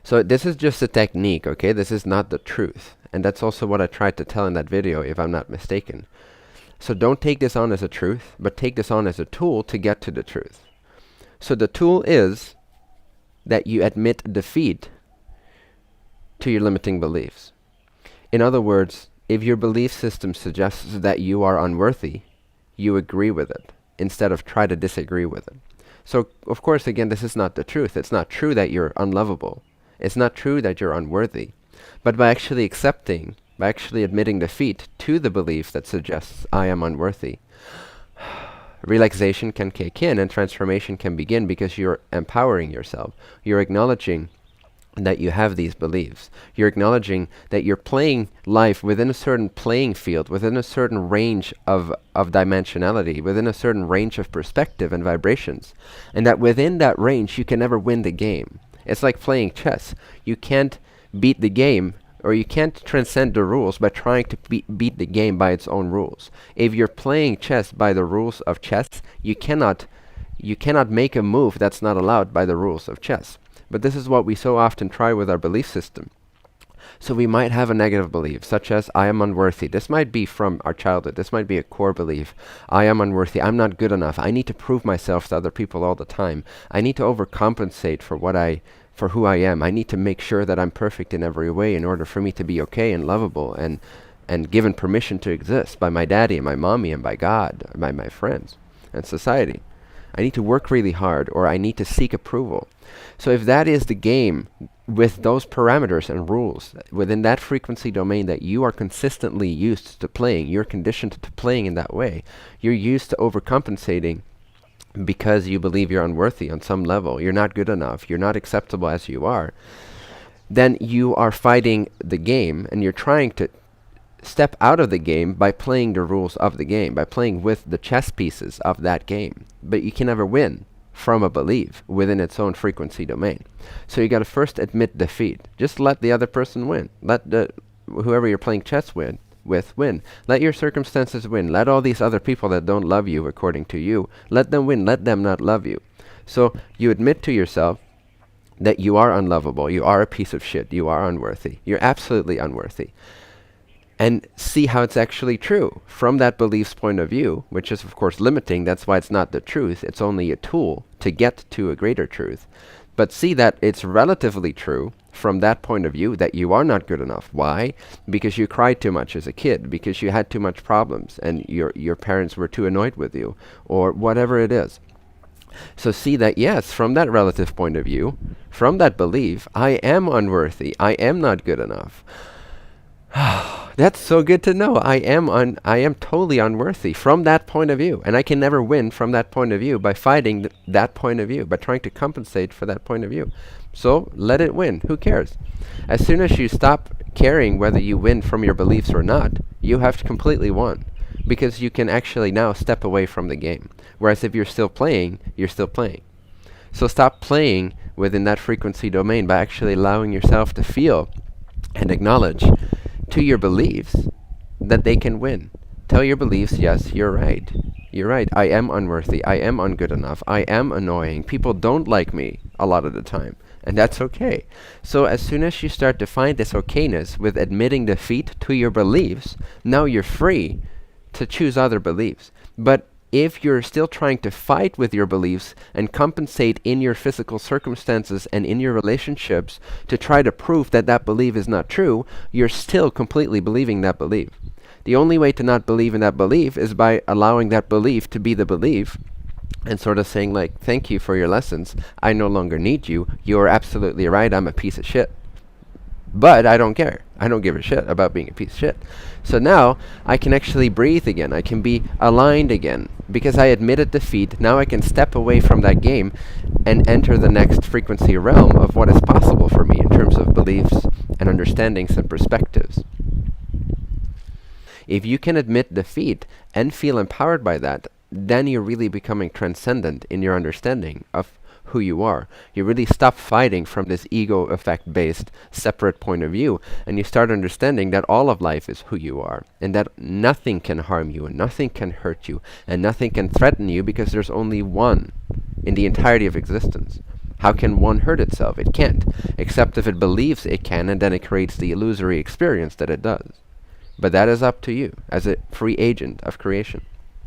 So this is just a technique, okay? This is not the truth. And that's also what I tried to tell in that video, if I'm not mistaken. So don't take this on as a truth, but take this on as a tool to get to the truth. So the tool is that you admit defeat to your limiting beliefs. In other words, if your belief system suggests that you are unworthy, you agree with it instead of try to disagree with it. So, of course, again, this is not the truth. It's not true that you're unlovable. It's not true that you're unworthy. But by actually accepting, by actually admitting defeat to the belief that suggests I am unworthy, relaxation can kick in and transformation can begin because you're empowering yourself. You're acknowledging that you have these beliefs. You're acknowledging that you're playing life within a certain playing field, within a certain range of dimensionality, within a certain range of perspective and vibrations. And that within that range, you can never win the game. It's like playing chess. You can't beat the game, or you can't transcend the rules by trying to beat the game by its own rules. If you're playing chess by the rules of chess, you cannot make a move that's not allowed by the rules of chess. But this is what we so often try with our belief system. So we might have a negative belief, such as, I am unworthy. This might be from our childhood. This might be a core belief. I am unworthy. I'm not good enough. I need to prove myself to other people all the time. I need to overcompensate for who I am. I need to make sure that I'm perfect in every way in order for me to be okay and lovable and given permission to exist by my daddy and my mommy and by God, by my friends and society. I need to work really hard, or I need to seek approval. So if that is the game with those parameters and rules within that frequency domain that you are consistently used to playing, you're conditioned to playing in that way, you're used to overcompensating because you believe you're unworthy on some level, you're not good enough, you're not acceptable as you are, then you are fighting the game and you're trying to step out of the game by playing the rules of the game, by playing with the chess pieces of that game. But you can never win from a belief within its own frequency domain. So you got to first admit defeat. Just let the other person win. Let whoever you're playing chess with win. Let your circumstances win. Let all these other people that don't love you according to you, let them win. Let them not love you. So you admit to yourself that you are unlovable. You are a piece of shit. You are unworthy. You're absolutely unworthy. And see how it's actually true from that belief's point of view, which is of course limiting. That's why it's not the truth. It's only a tool to get to a greater truth. But see that it's relatively true from that point of view that you are not good enough. Why? Because you cried too much as a kid, because you had too much problems and your parents were too annoyed with you, or whatever it is. So see that, yes, from that relative point of view, from that belief, I am unworthy. I am not good enough. That's so good to know. I am totally unworthy from that point of view. And I can never win from that point of view by fighting that point of view, by trying to compensate for that point of view. So let it win. Who cares? As soon as you stop caring whether you win from your beliefs or not, you have completely won. Because you can actually now step away from the game. Whereas if you're still playing, you're still playing. So stop playing within that frequency domain by actually allowing yourself to feel and acknowledge to your beliefs that they can win. Tell your beliefs, yes, you're right. You're right. I am unworthy. I am ungood enough. I am annoying. People don't like me a lot of the time. And that's okay. So as soon as you start to find this okayness with admitting defeat to your beliefs, now you're free to choose other beliefs. But if you're still trying to fight with your beliefs and compensate in your physical circumstances and in your relationships to try to prove that that belief is not true, you're still completely believing that belief. The only way to not believe in that belief is by allowing that belief to be the belief and sort of saying like, thank you for your lessons. I no longer need you. You are absolutely right. I'm a piece of shit. But I don't care. I don't give a shit about being a piece of shit. So now I can actually breathe again. I can be aligned again. Because I admitted defeat, now I can step away from that game and enter the next frequency realm of what is possible for me in terms of beliefs and understandings and perspectives. If you can admit defeat and feel empowered by that, then you're really becoming transcendent in your understanding of who you are. You really stop fighting from this ego effect based separate point of view, and you start understanding that all of life is who you are, and that nothing can harm you and nothing can hurt you and nothing can threaten you because there's only one in the entirety of existence. How can one hurt itself? It can't, except if it believes it can, and then it creates the illusory experience that it does. But that is up to you as a free agent of creation.